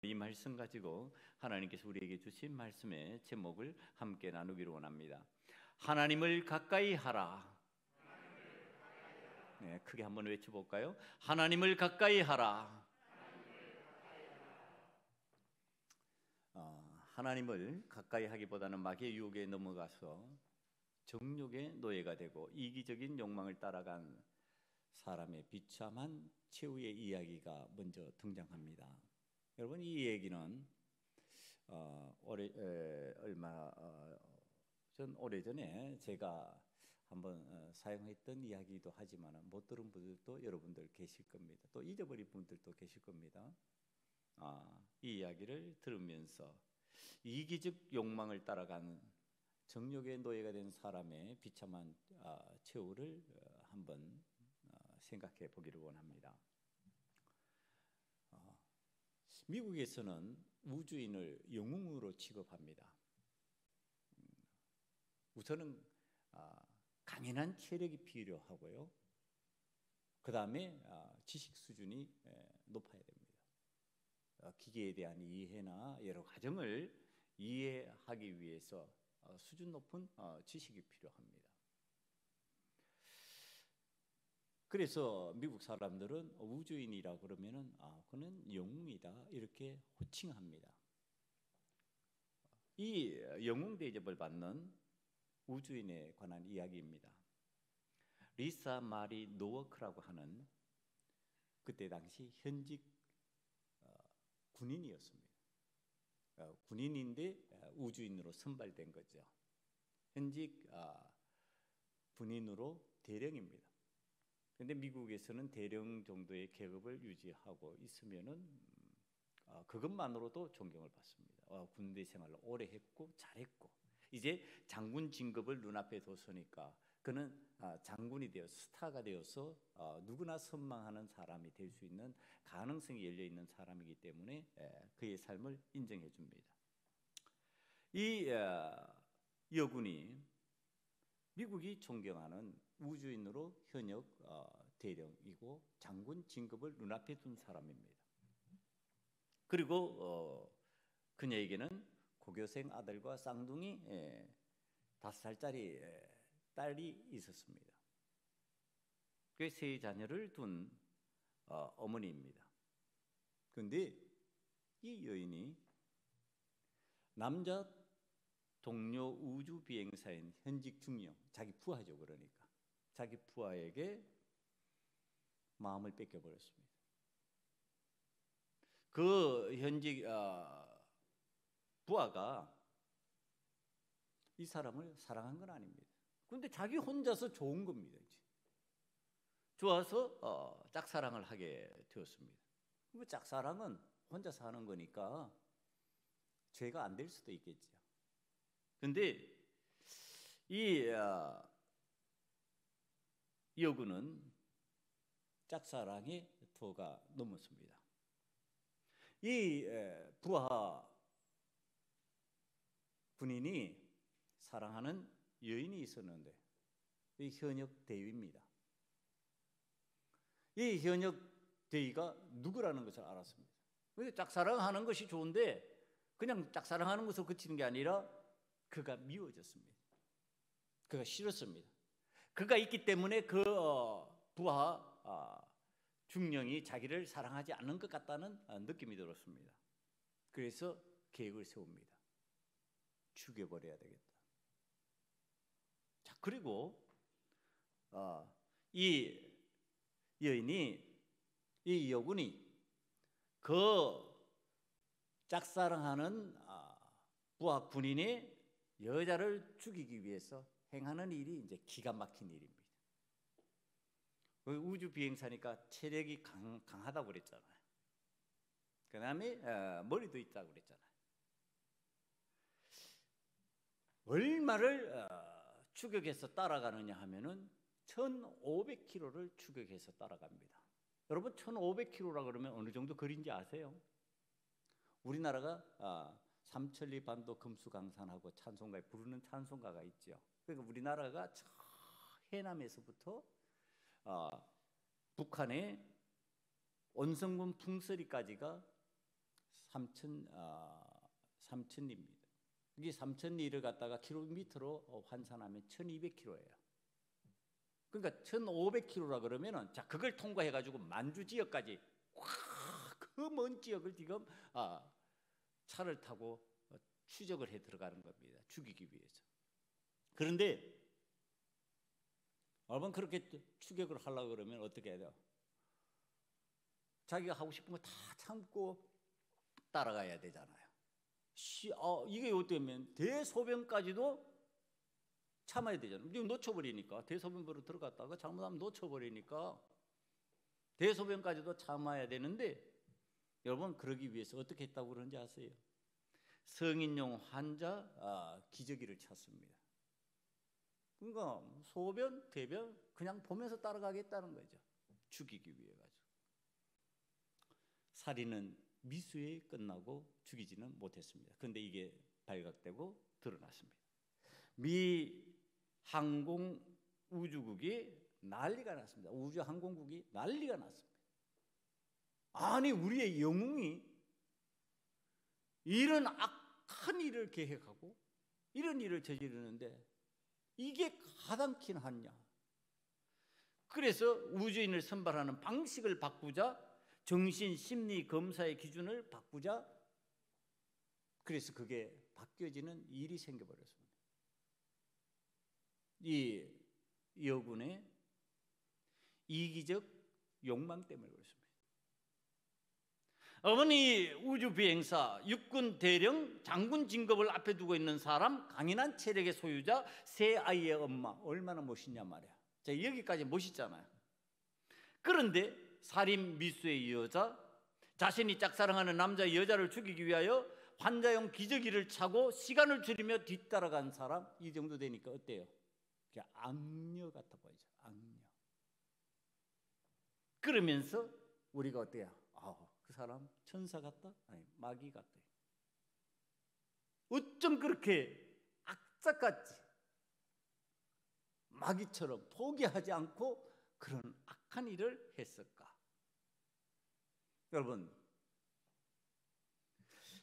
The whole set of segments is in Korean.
이 말씀 가지고 하나님께서 우리에게 주신 말씀의 제목을 함께 나누기를 원합니다. 하나님을 가까이 하라. 네, 크게 한번 외쳐볼까요? 하나님을 가까이 하라. 하나님을 가까이 하기보다는 마귀의 유혹에 넘어가서 정욕의 노예가 되고 이기적인 욕망을 따라간 사람의 비참한 최후의 이야기가 먼저 등장합니다. 여러분, 이 얘기는 오래전에 제가 한번 사용했던 이야기이기도 하지만 못 들은 분들도 여러분들 계실 겁니다. 또 잊어버린 분들도 계실 겁니다. 이 이야기를 들으면서 이기적 욕망을 따라가는 정욕의 노예가 된 사람의 비참한 최후를 한번 생각해 보기를 원합니다. 미국에서는 우주인을 영웅으로 취급합니다. 우선은 강인한 체력이 필요하고요. 그 다음에 지식 수준이 높아야 됩니다. 기계에 대한 이해나 여러 과정을 이해하기 위해서 수준 높은 지식이 필요합니다. 그래서 미국 사람들은 우주인이라 그러면은 그는 영웅이다 이렇게 호칭합니다. 이 영웅 대접을 받는 우주인에 관한 이야기입니다. 리사 마리 노워크라고 하는 그때 당시 현직 군인이었습니다. 군인인데 우주인으로 선발된 거죠. 현직 군인으로 대령입니다. 그런데 미국에서는 대령 정도의 계급을 유지하고 있으면은 그것만으로도 존경을 받습니다. 군대 생활을 오래 했고 잘했고 이제 장군 진급을 눈앞에 뒀으니까 그는 장군이 되어 스타가 되어서 누구나 선망하는 사람이 될 수 있는 가능성이 열려 있는 사람이기 때문에 그의 삶을 인정해 줍니다. 이 여군이 미국이 존경하는 우주인으로 현역 대령이고 장군 진급을 눈앞에 둔 사람입니다. 그리고 그녀에게는 고교생 아들과 쌍둥이 5살짜리 딸이 있었습니다. 그 세 자녀를 둔 어머니입니다. 그런데 이 여인이 남자 동료 우주 비행사인 현직 중령, 자기 부하죠. 그러니까 자기 부하에게 마음을 뺏겨버렸습니다. 그 현직 부하가 이 사람을 사랑한 건 아닙니다. 그런데 자기 혼자서 좋은 겁니다. 이제. 좋아서 짝사랑을 하게 되었습니다. 짝사랑은 혼자서 하는 거니까 죄가 안 될 수도 있겠죠. 그런데 이 여군은 짝사랑의 도가 넘었습니다. 이 부하 군인이 사랑하는 여인이 있었는데 이 현역 대위입니다. 이 현역 대위가 누구라는 것을 알았습니다. 짝사랑하는 것이 좋은데 그냥 짝사랑하는 것으로 그치는 게 아니라 그가 미워졌습니다. 그가 싫었습니다. 그가 있기 때문에 그 부하 중령이 자기를 사랑하지 않는 것 같다는 느낌이 들었습니다. 그래서 계획을 세웁니다. 죽여버려야 되겠다. 자, 그리고 이 여인이, 이 여군이 그 짝사랑하는 부하 군인의 여자를 죽이기 위해서 행하는 일이 이제 기가 막힌 일입니다. 우주 비행사니까 체력이 강하다고 그랬잖아요. 그 다음에 머리도 있다고 그랬잖아요. 얼마를 추격해서 따라가느냐 하면은 1500km를 추격해서 따라갑니다. 여러분 1500km라 그러면 어느 정도 거리인지 아세요? 우리나라가 삼천리 반도 금수강산하고 찬송가에 부르는 찬송가가 있죠. 그러니까 우리나라가 저 해남에서부터 북한의 온성군 풍서리까지가 3,000리입니다. 이게 3,000리를 갖다가 킬로미터로 환산하면 1,200km예요. 그러니까 1,500km라 그러면은 자 그걸 통과해가지고 만주 지역까지 그 먼 지역을 지금 차를 타고 추적을 해 들어가는 겁니다. 죽이기 위해서. 그런데 여러분 그렇게 추격을 하려고 그러면 어떻게 해야 돼요? 자기가 하고 싶은 거 다 참고 따라가야 되잖아요. 이게 어쩌면 대소변까지도 참아야 되잖아요. 지금 놓쳐버리니까 대소변부로 들어갔다가 잘못하면 놓쳐버리니까 대소변까지도 참아야 되는데 여러분 그러기 위해서 어떻게 했다고 그러는지 아세요? 성인용 환자 기저귀를 찼습니다. 그러니까 소변, 대변 그냥 보면서 따라가겠다는 거죠. 죽이기 위해 가지고. 살인은 미수에 끝나고 죽이지는 못했습니다. 그런데 이게 발각되고 드러났습니다. 미 항공 우주국이 난리가 났습니다. 우주 항공국이 난리가 났습니다. 아니 우리의 영웅이 이런 악한 일을 계획하고 이런 일을 저지르는데 이게 가당키나 하냐. 그래서 우주인을 선발하는 방식을 바꾸자, 정신심리검사의 기준을 바꾸자, 그래서 그게 바뀌어지는 일이 생겨버렸습니다. 이 여군의 이기적 욕망 때문에 그렇습니다. 어머니 우주 비행사, 육군 대령, 장군 진급을 앞에 두고 있는 사람, 강인한 체력의 소유자, 세 아이의 엄마, 얼마나 멋있냐 말이야. 자, 여기까지 멋있잖아요. 그런데 살인 미수의 여자, 자신이 짝사랑하는 남자 여자를 죽이기 위하여 환자용 기저귀를 차고 시간을 줄이며 뒤따라간 사람, 이 정도 되니까 어때요? 그냥 악녀 같아 보이죠. 악녀. 그러면서 우리가 어때요? 그 사람 천사 같다? 아니 마귀 같다. 어쩜 그렇게 악착같이 마귀처럼 포기하지 않고 그런 악한 일을 했을까? 여러분,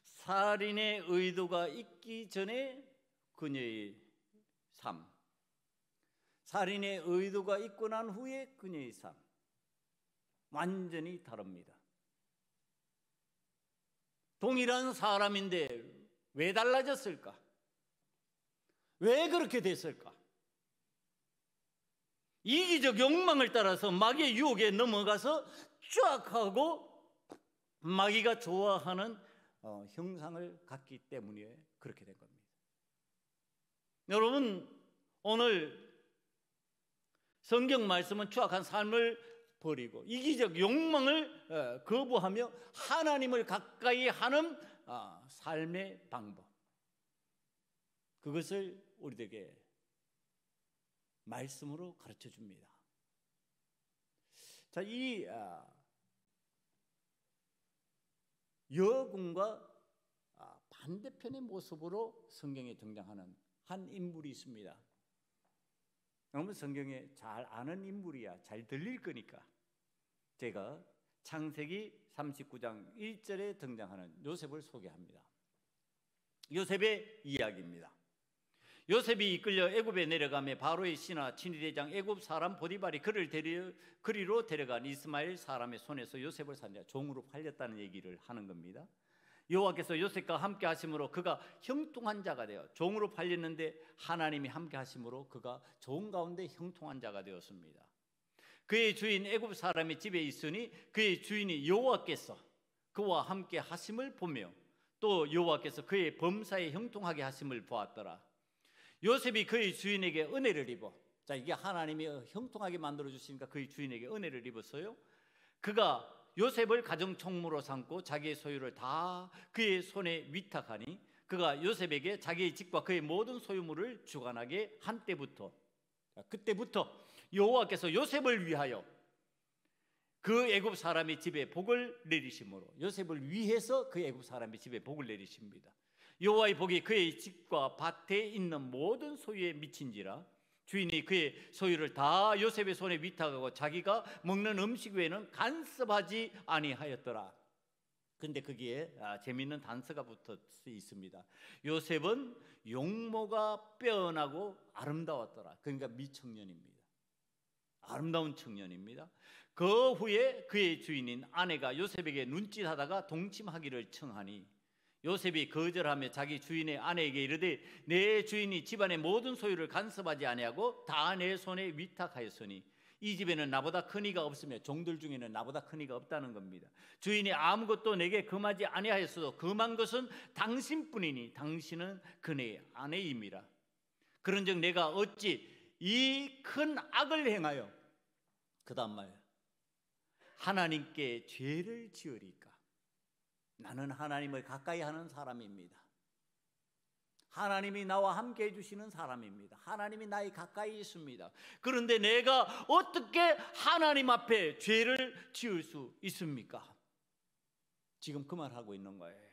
살인의 의도가 있기 전에 그녀의 삶, 살인의 의도가 있고 난 후에 그녀의 삶 완전히 다릅니다. 동일한 사람인데 왜 달라졌을까? 왜 그렇게 됐을까? 이기적 욕망을 따라서 마귀의 유혹에 넘어가서 쫙 하고 마귀가 좋아하는 형상을 갖기 때문에 그렇게 된 겁니다. 여러분, 오늘 성경 말씀은 추악한 삶을 버리고 이기적 욕망을 거부하며 하나님을 가까이 하는 삶의 방법, 그것을 우리에게 말씀으로 가르쳐 줍니다. 자, 이 여군과 반대편의 모습으로 성경에 등장하는 한 인물이 있습니다. 여러분 성경에 잘 아는 인물이야. 잘 들릴 거니까 제가 창세기 39장 1절에 등장하는 요셉을 소개합니다. 요셉의 이야기입니다. 요셉이 이끌려 애굽에 내려가며 바로의 신하 친위대장 애굽 사람 보디발이 그를 그리로 데려간 이스마엘 사람의 손에서 요셉을 산자 종으로 팔렸다는 얘기를 하는 겁니다. 여호와께서 요셉과 함께 하심으로 그가 형통한 자가 되어 종으로 팔렸는데 하나님이 함께 하심으로 그가 종 가운데 형통한 자가 되었습니다. 그의 주인 애굽 사람의 집에 있으니 그의 주인이 여호와께서 그와 함께 하심을 보며 또 여호와께서 그의 범사에 형통하게 하심을 보았더라. 요셉이 그의 주인에게 은혜를 입어, 자 이게 하나님이 형통하게 만들어 주시니까 그의 주인에게 은혜를 입었어요. 그가 요셉을 가정총무로 삼고 자기의 소유를 다 그의 손에 위탁하니 그가 요셉에게 자기의 집과 그의 모든 소유물을 주관하게 한 때부터, 그때부터 여호와께서 요셉을 위하여 그 애굽 사람의 집에 복을 내리심으로, 요셉을 위해서 그 애굽 사람의 집에 복을 내리십니다. 여호와의 복이 그의 집과 밭에 있는 모든 소유에 미친지라. 주인이 그의 소유를 다 요셉의 손에 위탁하고 자기가 먹는 음식 외에는 간섭하지 아니하였더라. 근데 거기에 재미있는 단서가 붙어 있습니다. 요셉은 용모가 빼어나고 아름다웠더라. 그러니까 미청년입니다. 아름다운 청년입니다. 그 후에 그의 주인인 아내가 요셉에게 눈짓하다가 동침하기를 청하니 요셉이 거절하며 자기 주인의 아내에게 이르되 내 주인이 집안의 모든 소유를 간섭하지 아니하고 다 내 손에 위탁하였으니 이 집에는 나보다 큰 이가 없으며 종들 중에는 나보다 큰 이가 없다는 겁니다. 주인이 아무것도 내게 금하지 아니하였어도 금한 것은 당신뿐이니 당신은 그의 아내임이라. 그런즉 내가 어찌 이 큰 악을 행하여 그 다음 말 하나님께 죄를 지으리까. 나는 하나님을 가까이 하는 사람입니다. 하나님이 나와 함께 해주시는 사람입니다. 하나님이 나에 가까이 있습니다. 그런데 내가 어떻게 하나님 앞에 죄를 지을 수 있습니까? 지금 그 말하고 있는 거예요.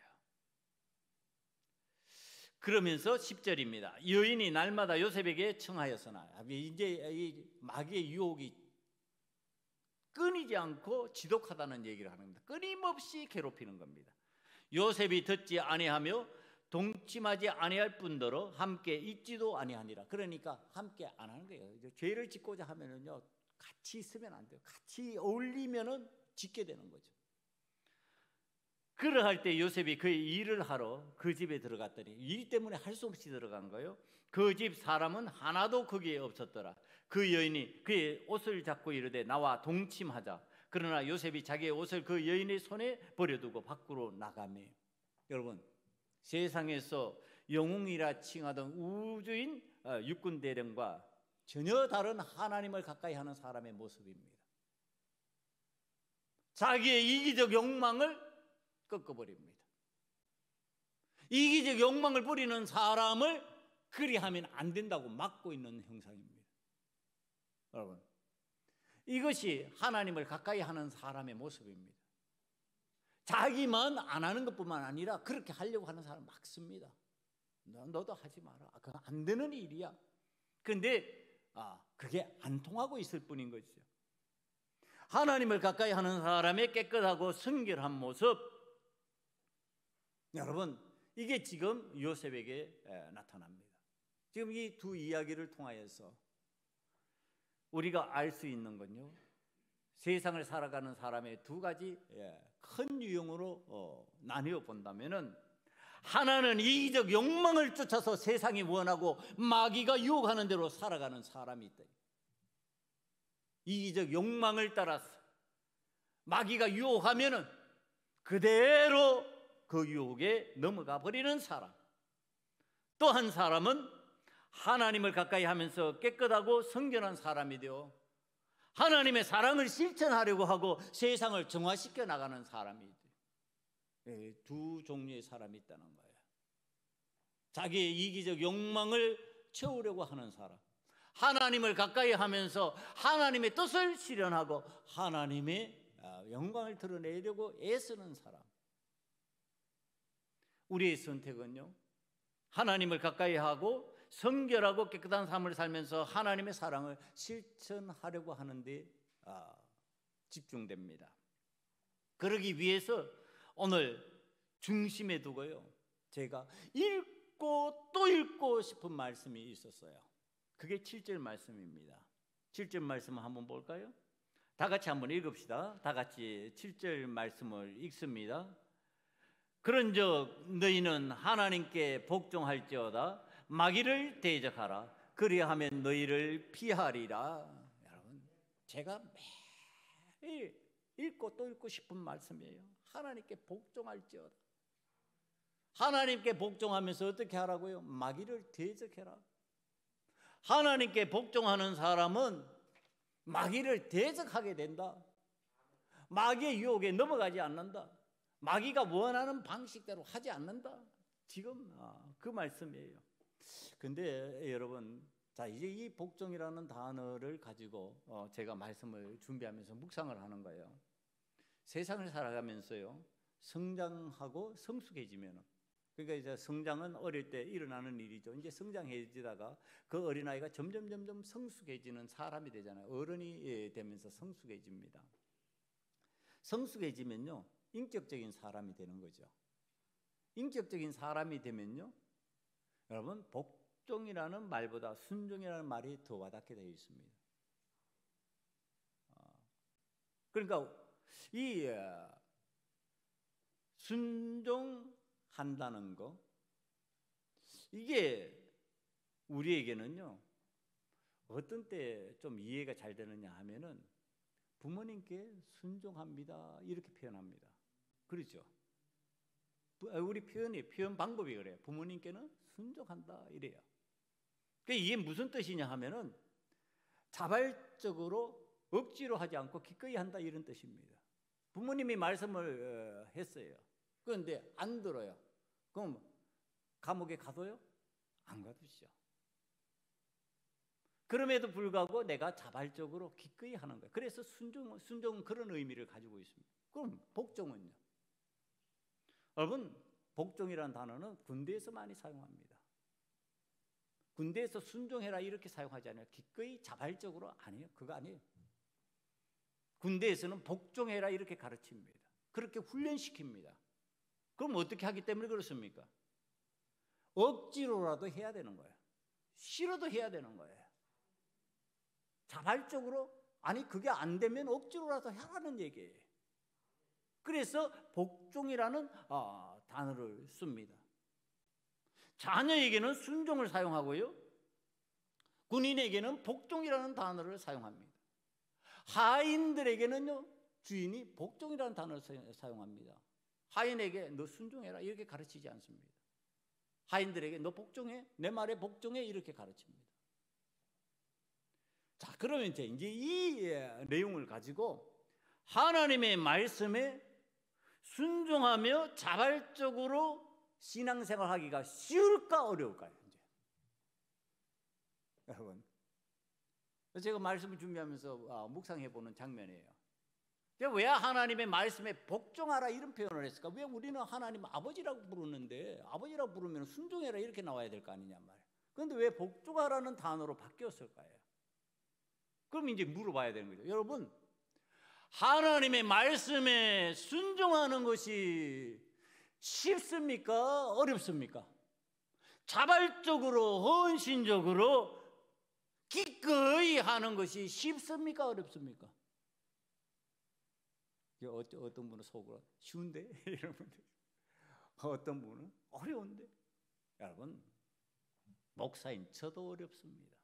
그러면서 10절입니다. 여인이 날마다 요셉에게 청하였으나 이제 이 마귀의 유혹이 끊이지 않고 지독하다는 얘기를 하는 겁니다. 끊임없이 괴롭히는 겁니다. 요셉이 듣지 아니하며 동침하지 아니할 뿐더러 함께 있지도 아니하니라. 그러니까 함께 안 하는 거예요. 이제 죄를 짓고자 하면은요 같이 있으면 안 돼요. 같이 어울리면은 짓게 되는 거죠. 그러할 때 요셉이 그의 일을 하러 그 집에 들어갔더니 일 때문에 할 수 없이 들어간 거예요. 그 집 사람은 하나도 거기에 없었더라. 그 여인이 그의 옷을 잡고 이르되 나와 동침하자. 그러나 요셉이 자기의 옷을 그 여인의 손에 버려두고 밖으로 나가매. 여러분, 세상에서 영웅이라 칭하던 우주인 육군 대령과 전혀 다른 하나님을 가까이 하는 사람의 모습입니다. 자기의 이기적 욕망을 꺾어버립니다. 이기적 욕망을 부리는 사람을 그리하면 안 된다고 막고 있는 형상입니다. 여러분, 이것이 하나님을 가까이 하는 사람의 모습입니다. 자기만 안 하는 것뿐만 아니라 그렇게 하려고 하는 사람 막습니다. 너도 하지 마라. 그건 안 되는 일이야. 그런데 그게 안 통하고 있을 뿐인 것이죠. 하나님을 가까이 하는 사람의 깨끗하고 순결한 모습, 여러분, 이게 지금 요셉에게 나타납니다. 지금 이 두 이야기를 통하여서 우리가 알 수 있는 건요, 세상을 살아가는 사람의 두 가지 큰 유형으로 나뉘어 본다면은, 하나는 이기적 욕망을 쫓아서 세상이 원하고 마귀가 유혹하는 대로 살아가는 사람이 있다. 이기적 욕망을 따라서 마귀가 유혹하면은 그대로 그 유혹에 넘어가 버리는 사람. 또 한 사람은 하나님을 가까이 하면서 깨끗하고 성결한 사람이 되어 하나님의 사랑을 실천하려고 하고 세상을 정화시켜 나가는 사람이 돼요. 두 종류의 사람이 있다는 거예요. 자기의 이기적 욕망을 채우려고 하는 사람, 하나님을 가까이 하면서 하나님의 뜻을 실현하고 하나님의 영광을 드러내려고 애쓰는 사람. 우리의 선택은요, 하나님을 가까이 하고 성결하고 깨끗한 삶을 살면서 하나님의 사랑을 실천하려고 하는 데 집중됩니다. 그러기 위해서 오늘 중심에 두고요, 제가 읽고 또 읽고 싶은 말씀이 있었어요. 그게 7절 말씀입니다. 7절 말씀을 한번 볼까요? 다 같이 한번 읽읍시다. 다 같이 7절 말씀을 읽습니다. 그런즉 너희는 하나님께 복종할지어다. 마귀를 대적하라. 그리하면 너희를 피하리라. 여러분, 제가 매일 읽고 또 읽고 싶은 말씀이에요. 하나님께 복종할지어다. 하나님께 복종하면서 어떻게 하라고요? 마귀를 대적해라. 하나님께 복종하는 사람은 마귀를 대적하게 된다. 마귀의 유혹에 넘어가지 않는다. 마귀가 원하는 방식대로 하지 않는다. 지금 그 말씀이에요. 근데 여러분, 자, 이제 이 복종이라는 단어를 가지고 제가 말씀을 준비하면서 묵상을 하는 거예요. 세상을 살아가면서요, 성장하고 성숙해지면, 그러니까 이제 성장은 어릴 때 일어나는 일이죠. 이제 성장해지다가 그 어린아이가 점점 성숙해지는 사람이 되잖아요. 어른이 되면서 성숙해집니다. 성숙해지면요, 인격적인 사람이 되는 거죠. 인격적인 사람이 되면요, 여러분 복종이라는 말보다 순종이라는 말이 더 와닿게 되어 있습니다. 그러니까 이 순종한다는 거, 이게 우리에게는요 어떤 때 좀 이해가 잘 되느냐 하면은 부모님께 순종합니다 이렇게 표현합니다. 그렇죠? 우리 표현 방법이 그래요. 부모님께는 순종한다 이래요. 그러니까 이게 무슨 뜻이냐 하면은 자발적으로 억지로 하지 않고 기꺼이 한다 이런 뜻입니다. 부모님이 말씀을 했어요. 그런데 안 들어요. 그럼 감옥에 가둬요? 안 가두시죠. 그럼에도 불구하고 내가 자발적으로 기꺼이 하는 거예요. 그래서 순종은 그런 의미를 가지고 있습니다. 그럼 복종은요? 여러분, 복종이라는 단어는 군대에서 많이 사용합니다. 군대에서 순종해라 이렇게 사용하지 않아요. 기꺼이 자발적으로 아니에요. 그거 아니에요. 군대에서는 복종해라 이렇게 가르칩니다. 그렇게 훈련시킵니다. 그럼 어떻게 하기 때문에 그렇습니까? 억지로라도 해야 되는 거예요. 싫어도 해야 되는 거예요. 자발적으로, 아니 그게 안 되면 억지로라도 하라는 얘기예요. 그래서 복종이라는 단어를 씁니다. 자녀에게는 순종을 사용하고요, 군인에게는 복종이라는 단어를 사용합니다. 하인들에게는요 주인이 복종이라는 단어를 사용합니다. 하인에게 너 순종해라 이렇게 가르치지 않습니다. 하인들에게 너 복종해, 내 말에 복종해 이렇게 가르칩니다. 자, 그러면 이제 이 내용을 가지고 하나님의 말씀에 순종하며 자발적으로 신앙생활하기가 쉬울까 어려울까요? 이제 여러분, 제가 말씀을 준비하면서 묵상해 보는 장면이에요. 왜 하나님의 말씀에 복종하라 이런 표현을 했을까? 왜 우리는 하나님 아버지라고 부르는데 아버지라고 부르면 순종해라 이렇게 나와야 될 거 아니냐 말이에요. 그런데 왜 복종하라는 단어로 바뀌었을까요? 그럼 이제 물어봐야 되는 거죠. 여러분, 하나님의 말씀에 순종하는 것이 쉽습니까? 어렵습니까? 자발적으로 헌신적으로 기꺼이 하는 것이 쉽습니까? 어렵습니까? 어떤 분은 속으로 쉬운데? 이런 분들, 어떤 분은 어려운데? 여러분, 목사인 저도 어렵습니다.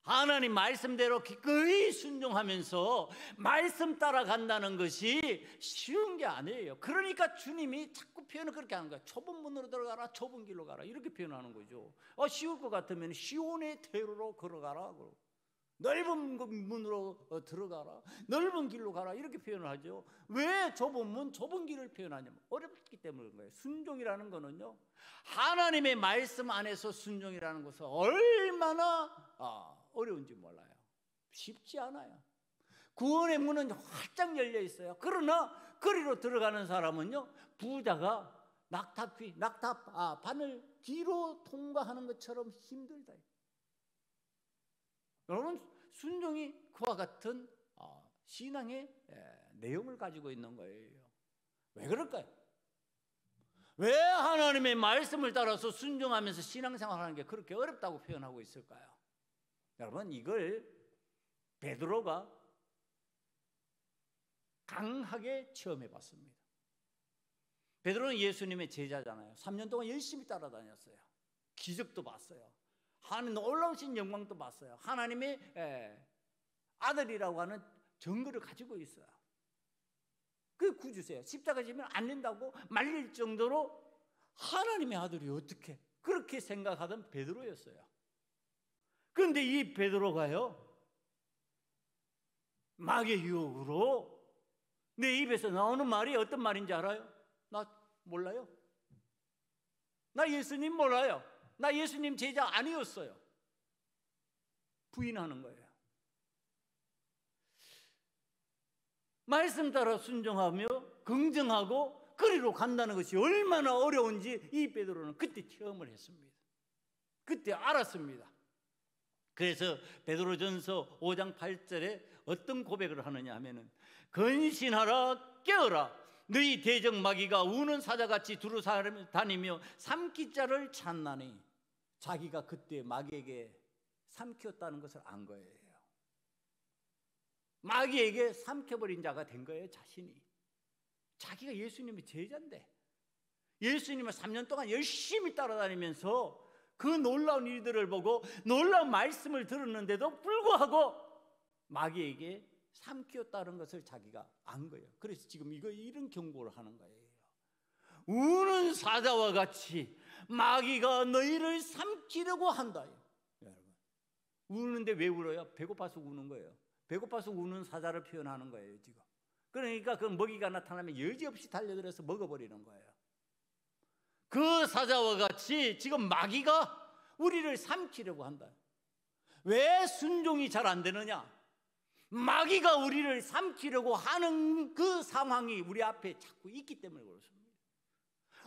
하나님 말씀대로 기꺼이 순종하면서 말씀 따라간다는 것이 쉬운 게 아니에요. 그러니까 주님이 자꾸 표현을 그렇게 하는 거예요. 좁은 문으로 들어가라, 좁은 길로 가라 이렇게 표현하는 거죠. 쉬울 것 같으면 시온의 대로로 걸어가라, 넓은 문으로 들어가라, 넓은 길로 가라 이렇게 표현을 하죠. 왜 좁은 문, 좁은 길을 표현하냐면 어렵기 때문에 그런 거예요. 순종이라는 거는요, 하나님의 말씀 안에서 순종이라는 것은 얼마나 어려운지 몰라요. 쉽지 않아요. 구원의 문은 활짝 열려 있어요. 그러나 거리로 들어가는 사람은요, 부자가 바늘 뒤로 통과하는 것처럼 힘들다. 여러분, 순종이 그와 같은 신앙의 내용을 가지고 있는 거예요. 왜 그럴까요? 왜 하나님의 말씀을 따라서 순종하면서 신앙생활하는 게 그렇게 어렵다고 표현하고 있을까요? 여러분, 이걸 베드로가 강하게 체험해 봤습니다. 베드로는 예수님의 제자잖아요. 3년 동안 열심히 따라다녔어요. 기적도 봤어요. 하나님 놀라우신 영광도 봤어요. 하나님의 아들이라고 하는 증거를 가지고 있어요. 그 구주세요. 십자가 지면 안 된다고 말릴 정도로 하나님의 아들이 어떻게 그렇게 생각하던 베드로였어요. 그런데 이 베드로가요, 마귀의 유혹으로 내 입에서 나오는 말이 어떤 말인지 알아요? 나 몰라요. 나 예수님 몰라요. 나 예수님 제자 아니었어요. 부인하는 거예요. 말씀 따라 순종하며 긍정하고 그리로 간다는 것이 얼마나 어려운지 이 베드로는 그때 체험을 했습니다. 그때 알았습니다. 그래서 베드로전서 5장 8절에 어떤 고백을 하느냐 하면은, 근신하라 깨어라. 너희 대적 마귀가 우는 사자같이 두루 다니며 삼킬 자를 찾나니. 자기가 그때 마귀에게 삼켰다는 것을 안 거예요. 마귀에게 삼켜버린 자가 된 거예요. 자신이. 자기가 예수님의 제자인데, 예수님을 3년 동안 열심히 따라다니면서 그 놀라운 일들을 보고 놀라운 말씀을 들었는데도 불구하고 마귀에게 삼켰다는 것을 자기가 안 거예요. 그래서 지금 이런 경고를 하는 거예요. 우는 사자와 같이 마귀가 너희를 삼키려고 한다. 여러분, 우는데 왜 울어요? 배고파서 우는 거예요. 배고파서 우는 사자를 표현하는 거예요, 지금. 그러니까 그 먹이가 나타나면 여지없이 달려들어서 먹어버리는 거예요. 그 사자와 같이 지금 마귀가 우리를 삼키려고 한다. 왜 순종이 잘 안 되느냐? 마귀가 우리를 삼키려고 하는 그 상황이 우리 앞에 자꾸 있기 때문에 그렇습니다.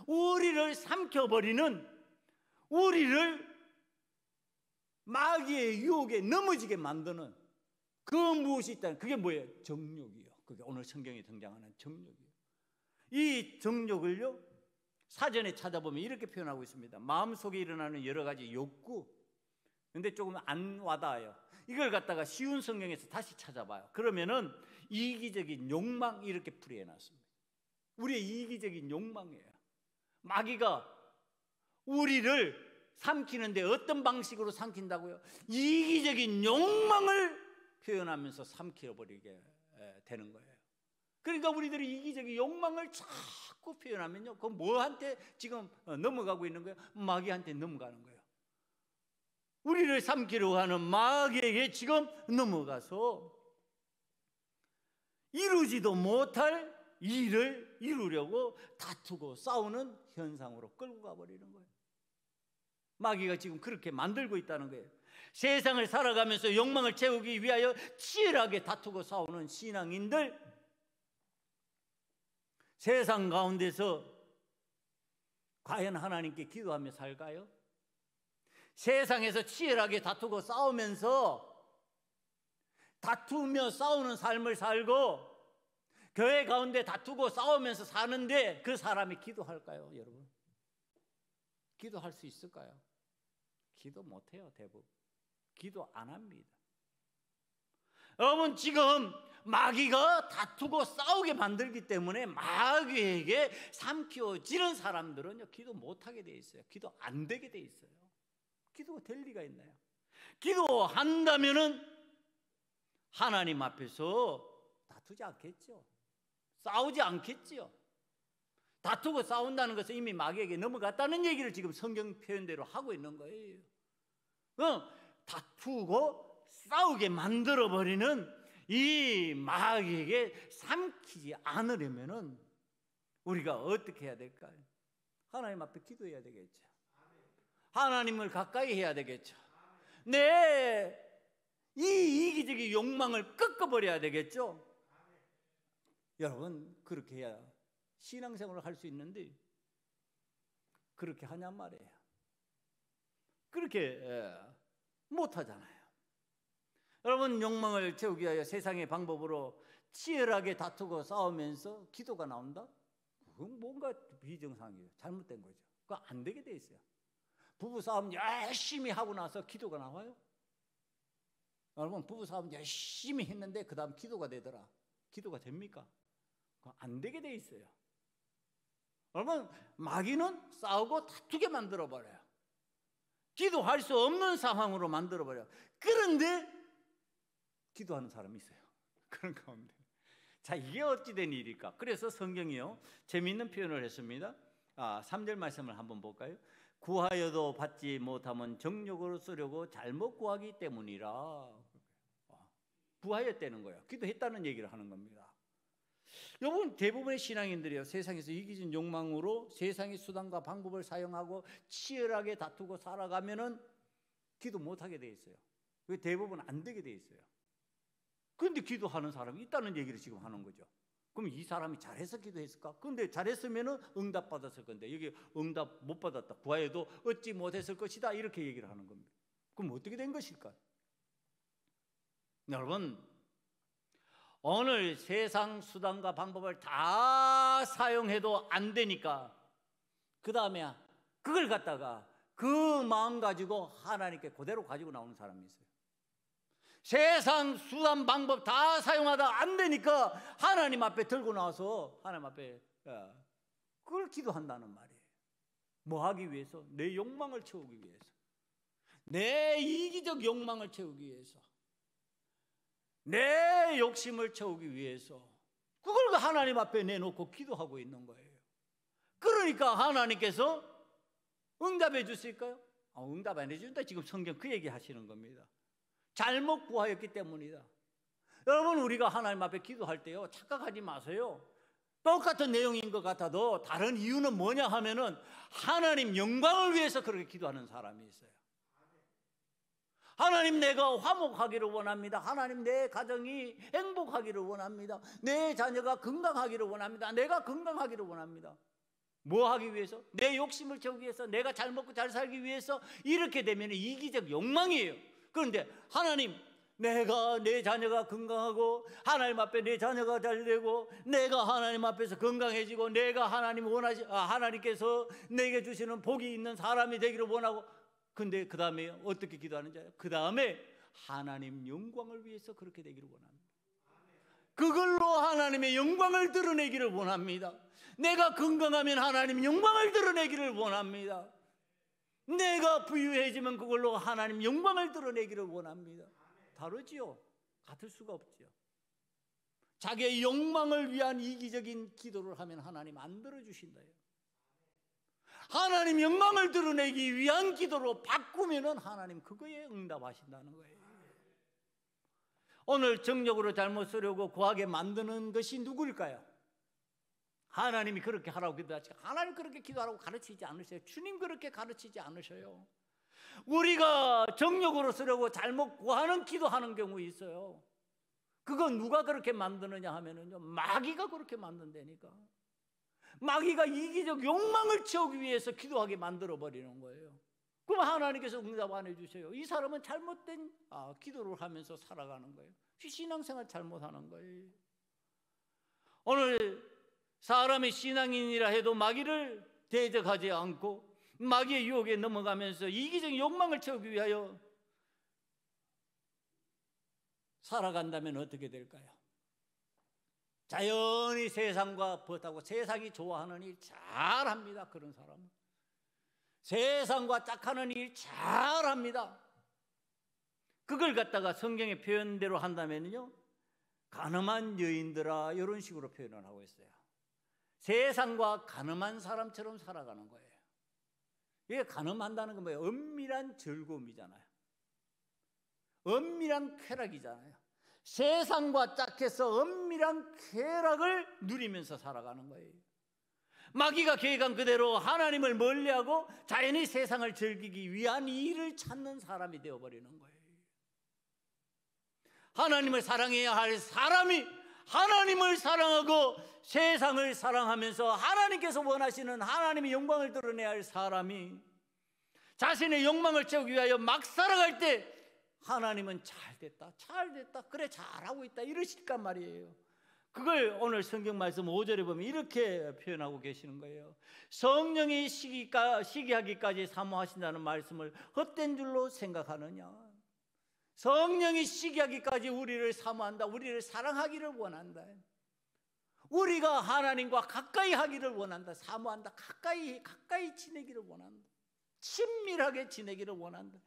우리를 삼켜버리는, 우리를 마귀의 유혹에 넘어지게 만드는 그 무엇이 있다는, 그게 뭐예요? 정욕이요. 그게 오늘 성경에 등장하는 정욕이요. 이 정욕을요, 사전에 찾아보면 이렇게 표현하고 있습니다. 마음속에 일어나는 여러 가지 욕구. 근데 조금 안 와닿아요. 이걸 갖다가 쉬운 성경에서 다시 찾아봐요. 그러면은 이기적인 욕망, 이렇게 풀이해놨습니다. 우리의 이기적인 욕망이에요. 마귀가 우리를 삼키는데 어떤 방식으로 삼킨다고요? 이기적인 욕망을 표현하면서 삼켜버리게 되는 거예요. 그러니까 우리들이 이기적인 욕망을 자꾸 표현하면요, 그건 뭐한테 지금 넘어가고 있는 거예요? 마귀한테 넘어가는 거예요. 우리를 삼키려고 하는 마귀에게 지금 넘어가서 이루지도 못할 일을 이루려고 다투고 싸우는 현상으로 끌고 가버리는 거예요. 마귀가 지금 그렇게 만들고 있다는 거예요. 세상을 살아가면서 욕망을 채우기 위하여 치열하게 다투고 싸우는 신앙인들, 세상 가운데서 과연 하나님께 기도하며 살까요? 세상에서 치열하게 다투고 싸우면서 다투며 싸우는 삶을 살고 교회 가운데 다투고 싸우면서 사는데 그 사람이 기도할까요, 여러분? 기도할 수 있을까요? 기도 못해요, 대부분. 기도 안 합니다. 여러분, 지금 마귀가 다투고 싸우게 만들기 때문에 마귀에게 삼키워지는 사람들은요, 기도 못하게 돼 있어요. 기도 안 되게 돼 있어요. 기도가 될 리가 있나요? 기도한다면은 하나님 앞에서 다투지 않겠죠. 싸우지 않겠지요. 다투고 싸운다는 것은 이미 마귀에게 넘어갔다는 얘기를 지금 성경 표현대로 하고 있는 거예요. 다투고 싸우게 만들어버리는 이 마귀에게 삼키지 않으려면은 우리가 어떻게 해야 될까요? 하나님 앞에 기도해야 되겠죠. 하나님을 가까이 해야 되겠죠. 이 이기적인 욕망을 꺾어버려야 되겠죠. 여러분, 그렇게 해야 신앙생활을 할 수 있는데 그렇게 하냔 말이에요. 그렇게 못하잖아요. 여러분, 욕망을 채우기 위하여 세상의 방법으로 치열하게 다투고 싸우면서 기도가 나온다? 그건 뭔가 비정상이에요. 잘못된 거죠. 그거 안 되게 돼 있어요. 부부싸움 열심히 하고 나서 기도가 나와요? 여러분, 부부싸움 열심히 했는데 그 다음 기도가 되더라. 기도가 됩니까? 그거 안 되게 돼 있어요. 여러분, 마귀는 싸우고 다투게 만들어버려요. 기도할 수 없는 상황으로 만들어버려요. 그런데 기도하는 사람이 있어요. 그런 가운데. 자, 이게 어찌된 일일까? 그래서 성경이요, 재미있는 표현을 했습니다. 3절 말씀을 한번 볼까요? 구하여도 받지 못하면 정욕으로 쓰려고 잘못 구하기 때문이라. 구하였다는 거예요. 기도했다는 얘기를 하는 겁니다. 여러분, 대부분의 신앙인들이요, 세상에서 이기적인 욕망으로 세상의 수단과 방법을 사용하고 치열하게 다투고 살아가면은 기도 못하게 돼 있어요. 그게 대부분 안 되게 돼 있어요. 그런데 기도하는 사람이 있다는 얘기를 지금 하는 거죠. 그럼 이 사람이 잘해서 기도했을까? 그런데 잘했으면 응답 받았을 건데 여기 응답 못 받았다, 구하여도 얻지 못했을 것이다, 이렇게 얘기를 하는 겁니다. 그럼 어떻게 된 것일까? 여러분, 오늘 세상 수단과 방법을 다 사용해도 안 되니까 그 다음에 그걸 갖다가 그 마음 가지고 하나님께 그대로 가지고 나오는 사람이 있어요. 세상 수단 방법 다 사용하다 안 되니까 하나님 앞에 들고 나와서 하나님 앞에 그걸 기도한다는 말이에요. 뭐 하기 위해서? 내 욕망을 채우기 위해서, 내 이기적 욕망을 채우기 위해서, 내 욕심을 채우기 위해서 그걸 하나님 앞에 내놓고 기도하고 있는 거예요. 그러니까 하나님께서 응답해 주실까요? 응답 안 해준다. 지금 성경 그 얘기 하시는 겁니다. 잘못 구하였기 때문이다. 여러분, 우리가 하나님 앞에 기도할 때요, 착각하지 마세요. 똑같은 내용인 것 같아도 다른 이유는 뭐냐 하면은 하나님 영광을 위해서 그렇게 기도하는 사람이 있어요. 하나님, 내가 화목하기를 원합니다. 하나님, 내 가정이 행복하기를 원합니다. 내 자녀가 건강하기를 원합니다. 내가 건강하기를 원합니다. 뭐 하기 위해서? 내 욕심을 채우기 위해서, 내가 잘 먹고 잘 살기 위해서. 이렇게 되면 이기적 욕망이에요. 그런데 하나님, 내가 내 자녀가 건강하고 하나님 앞에 내 자녀가 잘 되고 내가 하나님 앞에서 건강해지고 내가 하나님께서 내게 주시는 복이 있는 사람이 되기를 원하고, 근데 그 다음에 어떻게 기도하는지 알아요? 그 다음에 하나님 영광을 위해서 그렇게 되기를 원합니다. 그걸로 하나님의 영광을 드러내기를 원합니다. 내가 건강하면 하나님 영광을 드러내기를 원합니다. 내가 부유해지면 그걸로 하나님 영광을 드러내기를 원합니다. 다르지요? 같을 수가 없죠. 자기의 욕망을 위한 이기적인 기도를 하면 하나님 안 들어주신다요. 하나님 영광을 드러내기 위한 기도로 바꾸면은 하나님 그거에 응답하신다는 거예요. 오늘 정력으로 잘못 쓰려고 구하게 만드는 것이 누구일까요? 하나님이 그렇게 하라고 기도하지, 하나님 그렇게 기도하라고 가르치지 않으세요. 주님 그렇게 가르치지 않으셔요. 우리가 정력으로 쓰려고 잘못 구하는 기도하는 경우 있어요. 그건 누가 그렇게 만드느냐 하면은요, 마귀가 그렇게 만든다니까. 마귀가 이기적 욕망을 채우기 위해서 기도하게 만들어 버리는 거예요. 그럼 하나님께서 응답 안 해주세요. 이 사람은 잘못된 기도를 하면서 살아가는 거예요. 신앙생활 잘못하는 거예요. 오늘 사람이 신앙인이라 해도 마귀를 대적하지 않고 마귀의 유혹에 넘어가면서 이기적인 욕망을 채우기 위하여 살아간다면 어떻게 될까요? 자연히 세상과 벗하고 세상이 좋아하는 일 잘합니다. 그런 사람은 세상과 짝하는 일 잘합니다. 그걸 갖다가 성경의 표현대로 한다면요, 가늠한 여인들아, 이런 식으로 표현을 하고 있어요. 세상과 가늠한 사람처럼 살아가는 거예요. 이게 가늠한다는 건 뭐예요? 은밀한 즐거움이잖아요. 은밀한 쾌락이잖아요. 세상과 짝해서 은밀한 쾌락을 누리면서 살아가는 거예요. 마귀가 계획한 그대로 하나님을 멀리하고 자연히 세상을 즐기기 위한 일을 찾는 사람이 되어버리는 거예요. 하나님을 사랑해야 할 사람이 하나님을 사랑하고 세상을 사랑하면서 하나님께서 원하시는 하나님의 영광을 드러내야 할 사람이 자신의 욕망을 채우기 위하여 막 살아갈 때 하나님은 잘됐다, 잘됐다, 그래 잘하고 있다 이러실까 말이에요. 그걸 오늘 성경 말씀 5절에 보면 이렇게 표현하고 계시는 거예요. 성령이 시기하기까지 사모하신다는 말씀을 헛된 줄로 생각하느냐. 성령이 시기하기까지 우리를 사모한다, 우리를 사랑하기를 원한다, 우리가 하나님과 가까이 하기를 원한다, 사모한다, 가까이 지내기를 원한다, 친밀하게 지내기를 원한다.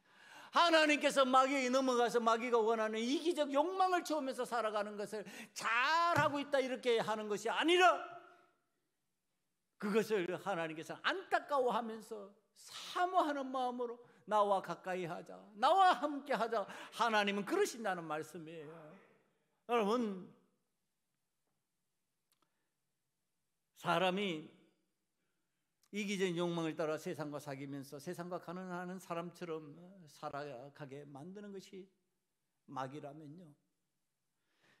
하나님께서 마귀에 넘어가서 마귀가 원하는 이기적 욕망을 채우면서 살아가는 것을 잘하고 있다 이렇게 하는 것이 아니라 그것을 하나님께서 안타까워하면서 사모하는 마음으로 나와 가까이 하자, 나와 함께 하자, 하나님은 그러신다는 말씀이에요. 여러분, 사람이 이기적인 욕망을 따라 세상과 사귀면서 세상과 가난하는 사람처럼 살아가게 만드는 것이 마귀라면요,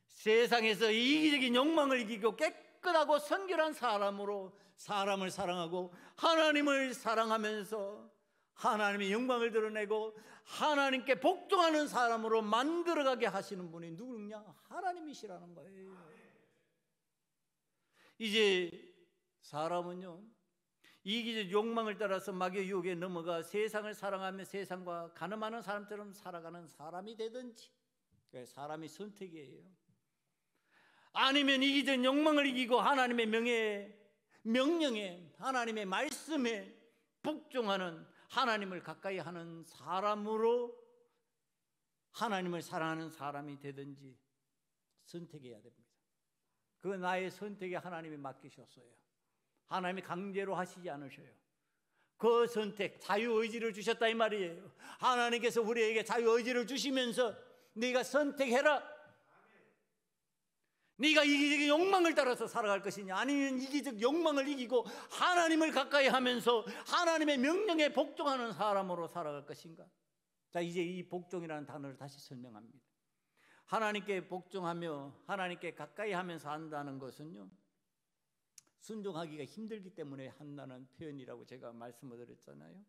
세상에서 이기적인 욕망을 이기고 깨끗하고 선결한 사람으로 사람을 사랑하고 하나님을 사랑하면서 하나님의 영광을 드러내고 하나님께 복종하는 사람으로 만들어가게 하시는 분이 누구냐? 하나님이시라는 거예요. 이제 사람은요, 이기적 욕망을 따라서 마귀의 유혹에 넘어가 세상을 사랑하며 세상과 가늠하는 사람처럼 살아가는 사람이 되든지, 사람이 선택이에요. 아니면 이기적 욕망을 이기고 하나님의 명령에, 하나님의 말씀에 복종하는, 하나님을 가까이 하는 사람으로 하나님을 사랑하는 사람이 되든지 선택해야 됩니다. 그건 나의 선택에 하나님이 맡기셨어요. 하나님이 강제로 하시지 않으셔요. 그 선택, 자유의지를 주셨다 이 말이에요. 하나님께서 우리에게 자유의지를 주시면서 네가 선택해라. 네가 이기적 욕망을 따라서 살아갈 것이냐, 아니면 이기적 욕망을 이기고 하나님을 가까이 하면서 하나님의 명령에 복종하는 사람으로 살아갈 것인가? 자, 이제 이 복종이라는 단어를 다시 설명합니다. 하나님께 복종하며 하나님께 가까이 하면서 한다는 것은요, 순종하기가 힘들기 때문에 한다는 표현이라고 제가 말씀을 드렸잖아요.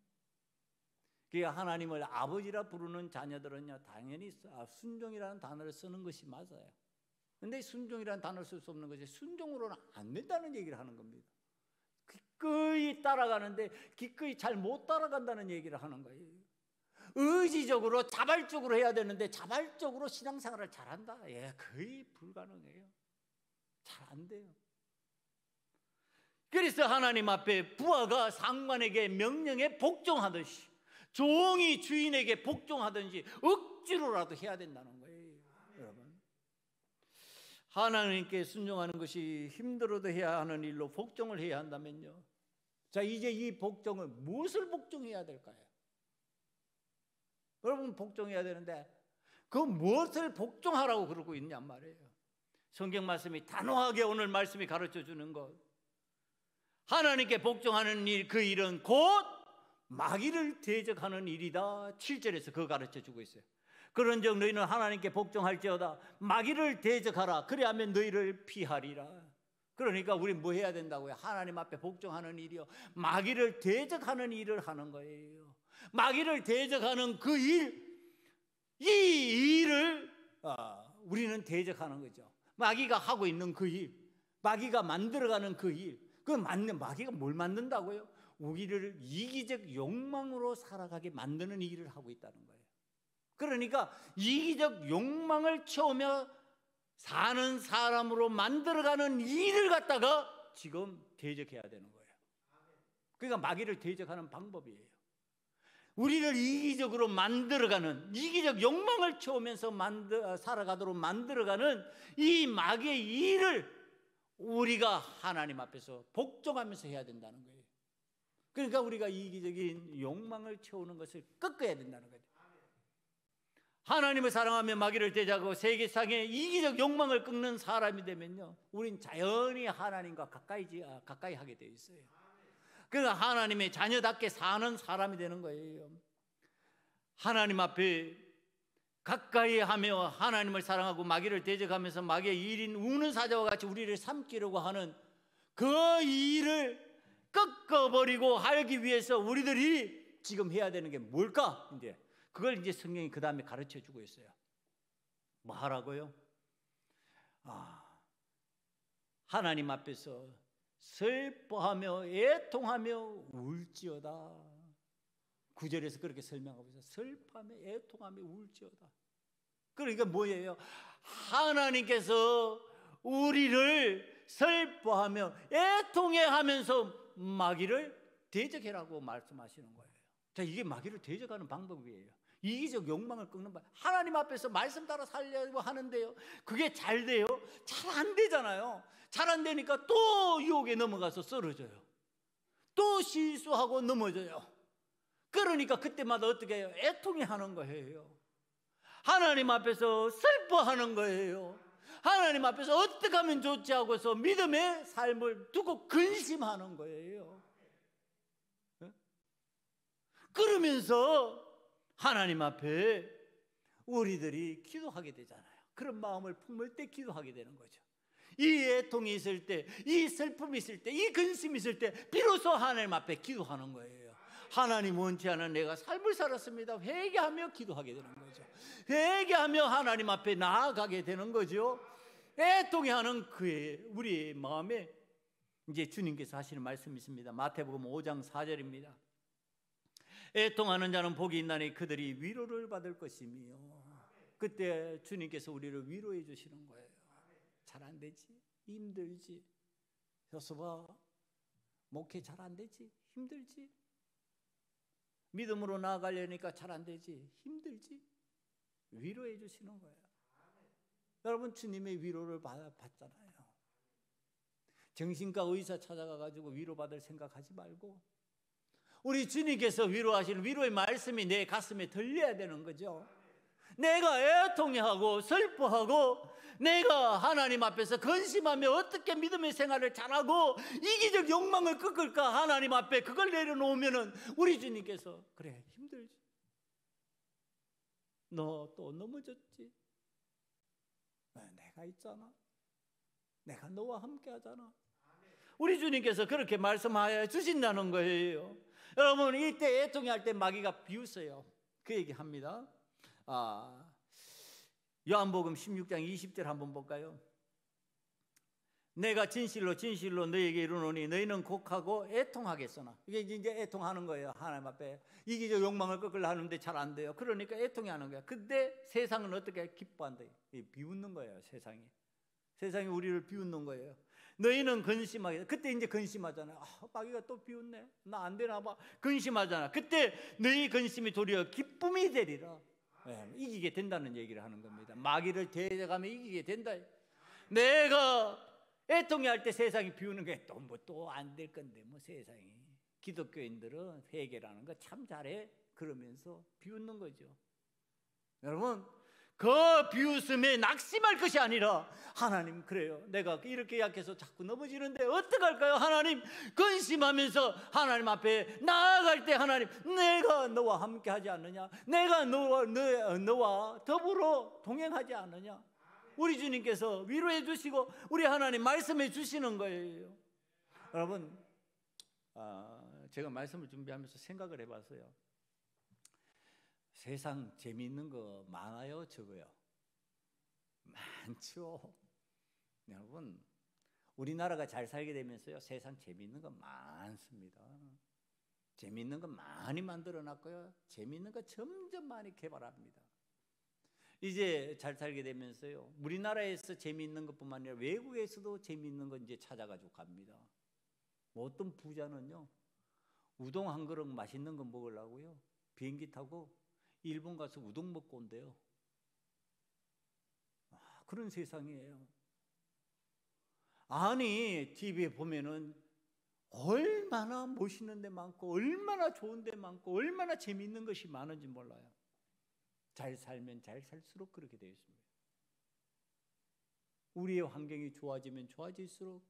그러니까 하나님을 아버지라 부르는 자녀들은요, 당연히 순종이라는 단어를 쓰는 것이 맞아요. 근데 순종이라는 단어를 쓸 수 없는 것이 순종으로는 안 된다는 얘기를 하는 겁니다. 기꺼이 따라가는데 기꺼이 잘 못 따라간다는 얘기를 하는 거예요. 의지적으로 자발적으로 해야 되는데 자발적으로 신앙생활을 잘한다? 예, 거의 불가능해요. 잘 안 돼요. 그래서 하나님 앞에 부하가 상관에게 명령에 복종하듯이, 종이 주인에게 복종하든지 억지로라도 해야 된다는 거예요. 여러분, 하나님께 순종하는 것이 힘들어도 해야 하는 일로 복종을 해야 한다면요, 자, 이제 이 복종을 무엇을 복종해야 될까요? 여러분, 복종해야 되는데 그 무엇을 복종하라고 그러고 있냔 말이에요. 성경 말씀이 단호하게 오늘 말씀이 가르쳐 주는 것, 하나님께 복종하는 일, 그 일은 곧 마귀를 대적하는 일이다. 7절에서 그거 가르쳐 주고 있어요. 그런즉 너희는 하나님께 복종할지어다 마귀를 대적하라. 그래야면 너희를 피하리라. 그러니까 우리는 뭐 해야 된다고요? 하나님 앞에 복종하는 일이요, 마귀를 대적하는 일을 하는 거예요. 마귀를 대적하는 그 일, 이 일을 우리는 대적하는 거죠. 마귀가 하고 있는 그 일, 마귀가 만들어가는 그 일, 마귀가 뭘 만든다고요? 우리를 이기적 욕망으로 살아가게 만드는 일을 하고 있다는 거예요. 그러니까 이기적 욕망을 채우며 사는 사람으로 만들어가는 일을 갖다가 지금 대적해야 되는 거예요. 그러니까 마귀를 대적하는 방법이에요. 우리를 이기적으로 만들어가는, 이기적 욕망을 채우면서 살아가도록 만들어가는 이 마귀의 일을 우리가 하나님 앞에서 복종하면서 해야 된다는 거예요. 그러니까 우리가 이기적인 욕망을 채우는 것을 꺾어야 된다는 거예요. 하나님을 사랑하며 마귀를 대적하고 세계상의 이기적 욕망을 꺾는 사람이 되면요, 우린 자연히 하나님과 가까이 하게 되어 있어요. 그러니까 하나님의 자녀답게 사는 사람이 되는 거예요. 하나님 앞에 가까이 하며 하나님을 사랑하고 마귀를 대적하면서 마귀의 일인 우는 사자와 같이 우리를 삼키려고 하는 그 일을 꺾어버리고 하기 위해서 우리들이 지금 해야 되는 게 뭘까? 그걸 이제 성경이 그 다음에 가르쳐 주고 있어요. 뭐 하라고요? 하나님 앞에서 슬퍼하며 애통하며 울지어다. 9절에서 그렇게 설명하고 있어요. 슬퍼하며 애통하며 울지어다. 그러니까 뭐예요? 하나님께서 우리를 슬퍼하며 애통해하면서 마귀를 대적해라고 말씀하시는 거예요. 자, 이게 마귀를 대적하는 방법이에요. 이기적 욕망을 꺾는 방법. 하나님 앞에서 말씀 따라 살려고 하는데요, 그게 잘 돼요? 잘 안 되잖아요. 잘 안 되니까 또 유혹에 넘어가서 쓰러져요. 또 실수하고 넘어져요. 그러니까 그때마다 어떻게 해요? 애통해 하는 거예요. 하나님 앞에서 슬퍼하는 거예요. 하나님 앞에서 어떻게 하면 좋지 하고서 믿음의 삶을 두고 근심하는 거예요. 그러면서 하나님 앞에 우리들이 기도하게 되잖아요. 그런 마음을 품을 때 기도하게 되는 거죠. 이 애통이 있을 때, 이 슬픔이 있을 때, 이 근심이 있을 때 비로소 하나님 앞에 기도하는 거예요. 하나님 원치 않은 내가 삶을 살았습니다. 회개하며 기도하게 되는 거죠. 회개하며 하나님 앞에 나아가게 되는 거죠. 애통해하는 우리의 마음에 이제 주님께서 하시는 말씀이 있습니다. 마태복음 5장 4절입니다. 애통하는 자는 복이 있나니 그들이 위로를 받을 것이며. 그때 주님께서 우리를 위로해 주시는 거예요. 잘 안 되지? 힘들지? 여서봐, 목회 잘 안 되지? 힘들지? 믿음으로 나아가려니까 잘 안 되지? 힘들지? 위로해 주시는 거예요. 여러분, 주님의 위로를 받잖아요. 정신과 의사 찾아가가지고 위로받을 생각하지 말고 우리 주님께서 위로하시는 위로의 말씀이 내 가슴에 들려야 되는 거죠. 내가 애통해하고 슬퍼하고 내가 하나님 앞에서 근심하며 어떻게 믿음의 생활을 잘하고 이기적 욕망을 꺾을까 하나님 앞에 그걸 내려놓으면은 우리 주님께서 그래 힘들지, 너 또 넘어졌지, 내가 있잖아, 내가 너와 함께 하잖아. 우리 주님께서 그렇게 말씀하여 주신다는 거예요. 여러분, 이때 애통해할 때 마귀가 비웃어요. 그 얘기합니다. 요한복음 16장 20절 한번 볼까요? 내가 진실로 진실로 너희에게 이르노니 너희는 곡하고 애통하겠으나. 이게 이제 애통하는 거예요. 하나님 앞에 이기적 욕망을 꺾으려 하는데 잘 안 돼요. 그러니까 애통이 하는 거야. 근데 세상은 어떻게 기뻐한다? 비웃는 거예요. 세상이 우리를 비웃는 거예요. 너희는 근심하게. 그때 이제 근심하잖아요. 마귀가 또 비웃네, 나 안 되나 봐. 근심하잖아. 그때 너희 근심이 도리어 기쁨이 되리라. 이기게 된다는 얘기를 하는 겁니다. 마귀를 대적하며 이기게 된다. 내가 애통해할 때 세상이 비우는 게 또 안 될 건데 뭐 세상이. 기독교인들은 회개라는 거 참 잘해 그러면서 비웃는 거죠. 여러분, 그 비웃음에 낙심할 것이 아니라 하나님, 그래요, 내가 이렇게 약해서 자꾸 넘어지는데 어떡할까요? 하나님, 근심하면서 하나님 앞에 나아갈 때 하나님, 내가 너와 함께 하지 않느냐, 내가 너와 더불어 동행하지 않느냐. 우리 주님께서 위로해 주시고 우리 하나님 말씀해 주시는 거예요. 여러분, 제가 말씀을 준비하면서 생각을 해봤어요. 세상 재미있는 거 많아요, 적어요? 많죠. 여러분, 우리나라가 잘 살게 되면서요, 세상 재미있는 거 많습니다. 재미있는 거 많이 만들어 놨고요, 재미있는 거 점점 많이 개발합니다. 이제 잘 살게 되면서요, 우리나라에서 재미있는 것뿐만 아니라 외국에서도 재미있는 거 이제 찾아가지고 갑니다. 어떤 부자는요, 우동 한 그릇 맛있는 거 먹으려고요, 비행기 타고 일본 가서 우동 먹고 온대요. 그런 세상이에요. 아니, TV에 보면은 얼마나 멋있는 데 많고 얼마나 좋은 데 많고 얼마나 재미있는 것이 많은지 몰라요. 잘 살면 잘 살수록 그렇게 되어 있습니다. 우리의 환경이 좋아지면 좋아질수록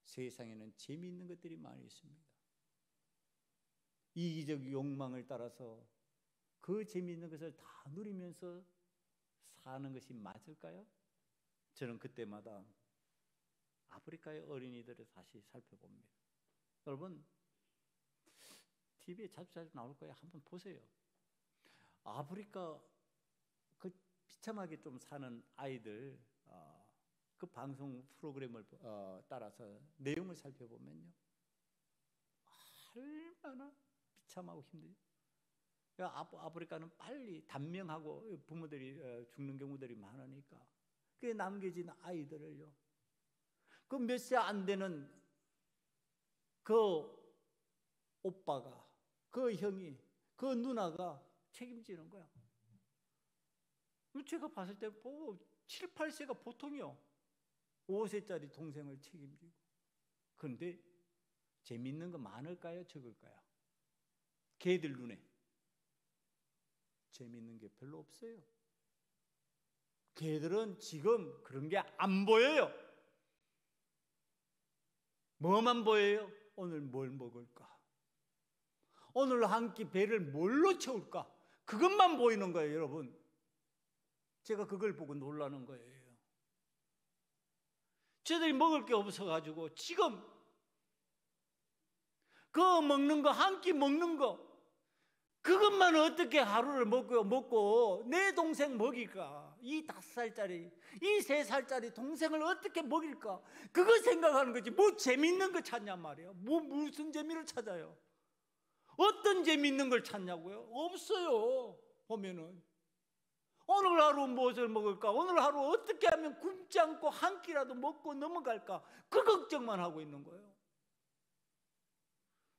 세상에는 재미있는 것들이 많이 있습니다. 이기적 욕망을 따라서 그 재미있는 것을 다 누리면서 사는 것이 맞을까요? 저는 그때마다 아프리카의 어린이들을 다시 살펴봅니다. 여러분, TV에 자주 나올 거예요. 한번 보세요. 아프리카 그 비참하게 좀 사는 아이들, 그 방송 프로그램을 따라서 내용을 살펴보면요, 얼마나 비참하고 힘들죠. 아프리카는 빨리 단명하고 부모들이 죽는 경우들이 많으니까 그 남겨진 아이들을요, 그 몇 세 안 되는 그 오빠가, 그 형이, 그 누나가 책임지는 거야. 제가 봤을 때 7, 8세가 보통이요. 5세짜리 동생을 책임지고. 그런데 재밌는 거 많을까요? 적을까요? 걔들 눈에 재밌는 게 별로 없어요. 걔들은 지금 그런 게 안 보여요. 뭐만 보여요? 오늘 뭘 먹을까? 오늘 한 끼 배를 뭘로 채울까? 그것만 보이는 거예요, 여러분. 제가 그걸 보고 놀라는 거예요. 쟤들이 먹을 게 없어가지고 지금 그거 먹는 거, 한 끼 먹는 거, 그것만 어떻게 하루를 먹고 내 동생 먹일까? 이 5살짜리, 이 3살짜리 동생을 어떻게 먹일까? 그거 생각하는 거지. 뭐 재밌는 거 찾냔 말이에요. 무슨 재미를 찾아요? 어떤 재밌는 걸 찾냐고요? 없어요. 보면은 오늘 하루 무엇을 먹을까? 오늘 하루 어떻게 하면 굶지 않고 한 끼라도 먹고 넘어갈까? 그 걱정만 하고 있는 거예요.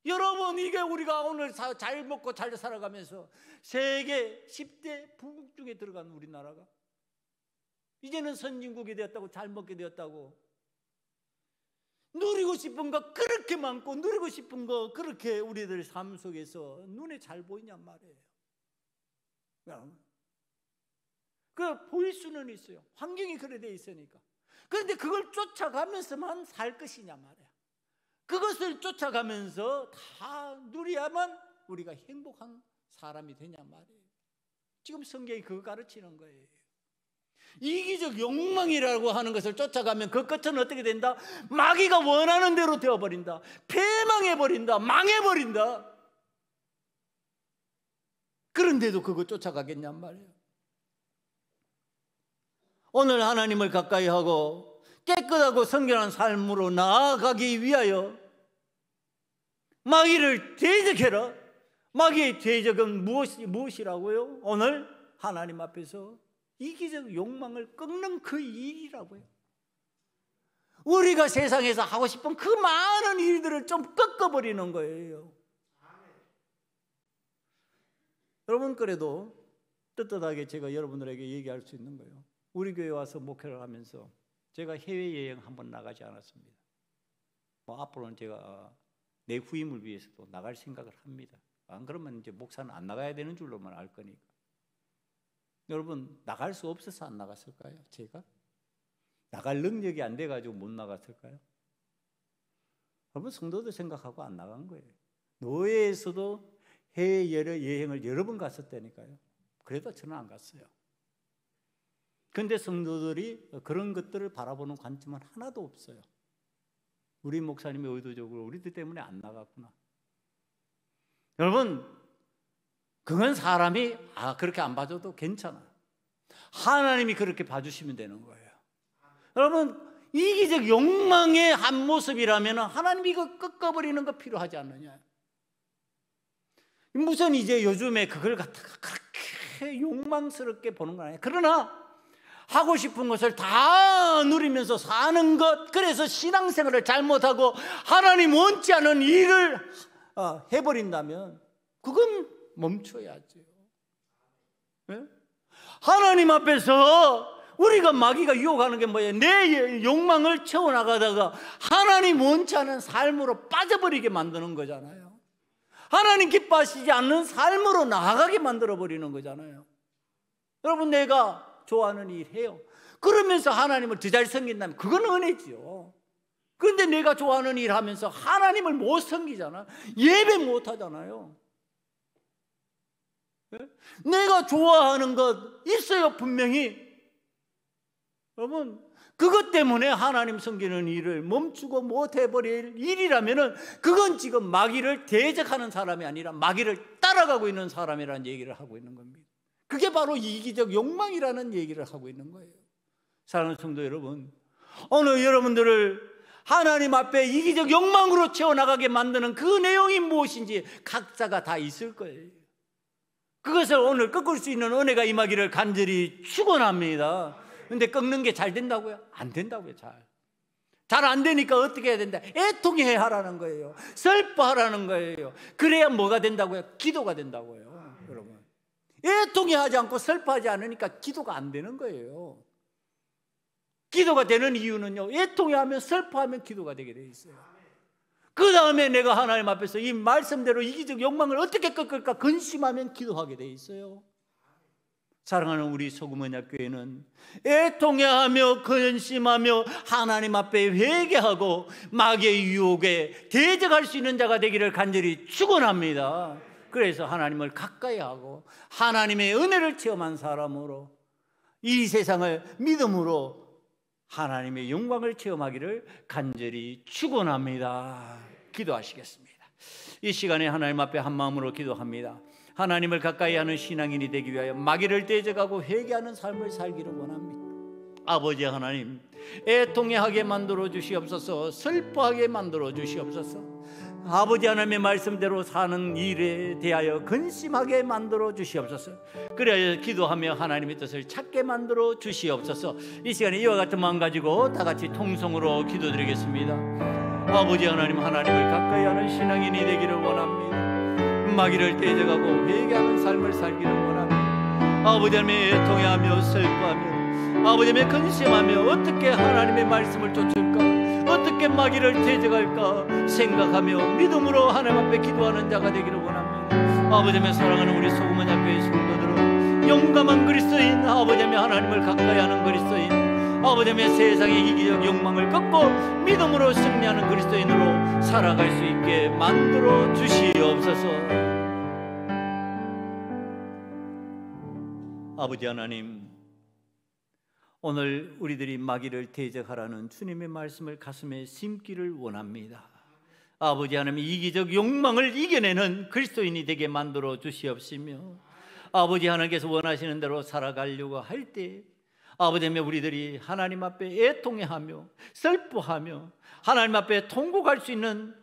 여러분, 이게 우리가 오늘 잘 먹고 잘 살아가면서 세계 10대 부국 중에 들어간 우리나라가 이제는 선진국이 되었다고, 잘 먹게 되었다고, 누리고 싶은 거 그렇게 많고 누리고 싶은 거 그렇게 우리들 삶 속에서 눈에 잘 보이냔 말이에요. 그 보일 수는 있어요. 환경이 그래 돼 있으니까. 그런데 그걸 쫓아가면서만 살 것이냐 말이야. 그것을 쫓아가면서 다 누려야만 우리가 행복한 사람이 되냐 말이에요. 지금 성경이 그거 가르치는 거예요. 이기적 욕망이라고 하는 것을 쫓아가면 그 끝은 어떻게 된다? 마귀가 원하는 대로 되어버린다. 패망해버린다. 망해버린다. 그런데도 그거 쫓아가겠냔 말이에요. 오늘 하나님을 가까이 하고 깨끗하고 성결한 삶으로 나아가기 위하여 마귀를 대적해라. 마귀의 대적은 무엇이라고요? 오늘 하나님 앞에서 이기적 욕망을 꺾는 그 일이라고요. 우리가 세상에서 하고 싶은 그 많은 일들을 좀 꺾어버리는 거예요. 여러분, 그래도 떳떳하게 제가 여러분들에게 얘기할 수 있는 거예요. 우리 교회 와서 목회를 하면서 제가 해외여행 한번 나가지 않았습니다. 앞으로는 제가 내 후임을 위해서도 나갈 생각을 합니다. 안 그러면 이제 목사는 안 나가야 되는 줄로만 알 거니까. 여러분, 나갈 수 없어서 안 나갔을까요? 제가? 나갈 능력이 안 돼가지고 못 나갔을까요? 여러분, 성도들 생각하고 안 나간 거예요. 노예에서도 해외여행을 여러 번 갔었다니까요. 그래도 저는 안 갔어요. 그런데 성도들이 그런 것들을 바라보는 관점은 하나도 없어요. 우리 목사님이 의도적으로 우리들 때문에 안 나갔구나. 여러분, 그건 사람이 그렇게 안 봐줘도 괜찮아. 하나님이 그렇게 봐주시면 되는 거예요. 여러분, 이기적 욕망의 한 모습이라면 하나님이 이거 꺾어버리는 거 필요하지 않느냐. 무슨 이제 요즘에 그걸 갖다가 그렇게 욕망스럽게 보는 건 아니에요. 그러나 하고 싶은 것을 다 누리면서 사는 것, 그래서 신앙생활을 잘못하고 하나님 원치 않은 일을 해버린다면 그건 멈춰야죠. 네? 하나님 앞에서 우리가 마귀가 유혹하는 게 뭐예요? 내 욕망을 채워나가다가 하나님 원치 않은 삶으로 빠져버리게 만드는 거잖아요. 하나님 기뻐하시지 않는 삶으로 나아가게 만들어버리는 거잖아요. 여러분, 내가 좋아하는 일 해요. 그러면서 하나님을 더 잘 섬긴다면 그건 은혜지요. 그런데 내가 좋아하는 일 하면서 하나님을 못 섬기잖아. 예배 못 하잖아요. 네? 내가 좋아하는 것 있어요, 분명히. 여러분, 그것 때문에 하나님 섬기는 일을 멈추고 못 해버릴 일이라면은 그건 지금 마귀를 대적하는 사람이 아니라 마귀를 따라가고 있는 사람이라는 얘기를 하고 있는 겁니다. 그게 바로 이기적 욕망이라는 얘기를 하고 있는 거예요. 사랑하는 성도 여러분, 오늘 여러분들을 하나님 앞에 이기적 욕망으로 채워나가게 만드는 그 내용이 무엇인지 각자가 다 있을 거예요. 그것을 오늘 꺾을 수 있는 은혜가 임하기를 간절히 축원합니다. 그런데 꺾는 게 잘 된다고요? 안 된다고요. 잘 안 되니까 어떻게 해야 된다? 애통해 하라는 거예요. 슬퍼하라는 거예요. 그래야 뭐가 된다고요? 기도가 된다고요. 여러분, 애통해 하지 않고 슬퍼하지 않으니까 기도가 안 되는 거예요. 기도가 되는 이유는요, 애통해 하면 슬퍼하면 기도가 되게 돼 있어요. 그 다음에 내가 하나님 앞에서 이 말씀대로 이기적 욕망을 어떻게 꺾을까 근심하면 기도하게 돼 있어요. 사랑하는 우리 소금언약교회는 애통해하며 근심하며 하나님 앞에 회개하고 마귀의 유혹에 대적할 수 있는 자가 되기를 간절히 축원합니다. 그래서 하나님을 가까이 하고 하나님의 은혜를 체험한 사람으로 이 세상을 믿음으로 하나님의 영광을 체험하기를 간절히 축원합니다. 기도하시겠습니다. 이 시간에 하나님 앞에 한 마음으로 기도합니다. 하나님을 가까이 하는 신앙인이 되기 위하여 마귀를 대적하고 회개하는 삶을 살기를 원합니다. 아버지 하나님, 애통해하게 만들어 주시옵소서. 슬퍼하게 만들어 주시옵소서. 아버지 하나님의 말씀대로 사는 일에 대하여 근심하게 만들어 주시옵소서. 그래야 기도하며 하나님의 뜻을 찾게 만들어 주시옵소서. 이 시간에 이와 같은 마음 가지고 다 같이 통성으로 기도드리겠습니다. 아버지 하나님, 하나님을 가까이 하는 신앙인이 되기를 원합니다. 마귀를 대적하고 회개하는 삶을 살기를 원합니다. 아버지 하나님, 애통해하며 슬퍼하며 아버지 하나님 근심하며 어떻게 하나님의 말씀을 쫓을까, 어떻게 마귀를 대적할까 생각하며 믿음으로 하나님 앞에 기도하는 자가 되기를 원합니다. 아버지 하나님, 사랑하는 우리 소금원 학교의 성도들은 용감한 그리스도인, 아버지 하나님 하나님을 가까이 하는 그리스도인, 아버지 하나님 세상의 이기적 욕망을 꺾고 믿음으로 승리하는 그리스도인으로 살아갈 수 있게 만들어 주시옵소서. 아버지 하나님, 오늘 우리들이 마귀를 대적하라는 주님의 말씀을 가슴에 심기를 원합니다. 아버지 하나님, 이기적 욕망을 이겨내는 그리스도인이 되게 만들어 주시옵시며, 아버지 하나님께서 원하시는 대로 살아가려고 할 때 아버지 하나님, 우리들이 하나님 앞에 애통해하며 슬퍼하며 하나님 앞에 통곡할 수 있는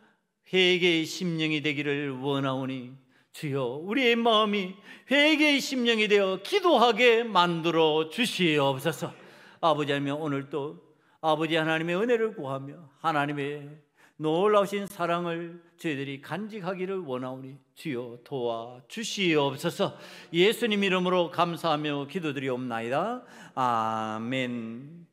회개의 심령이 되기를 원하오니 주여, 우리의 마음이 회개의 심령이 되어 기도하게 만들어 주시옵소서. 아버지 하나님, 오늘도 아버지 하나님의 은혜를 구하며 하나님의 놀라우신 사랑을 저희들이 간직하기를 원하오니 주여 도와 주시옵소서. 예수님 이름으로 감사하며 기도드리옵나이다. 아멘.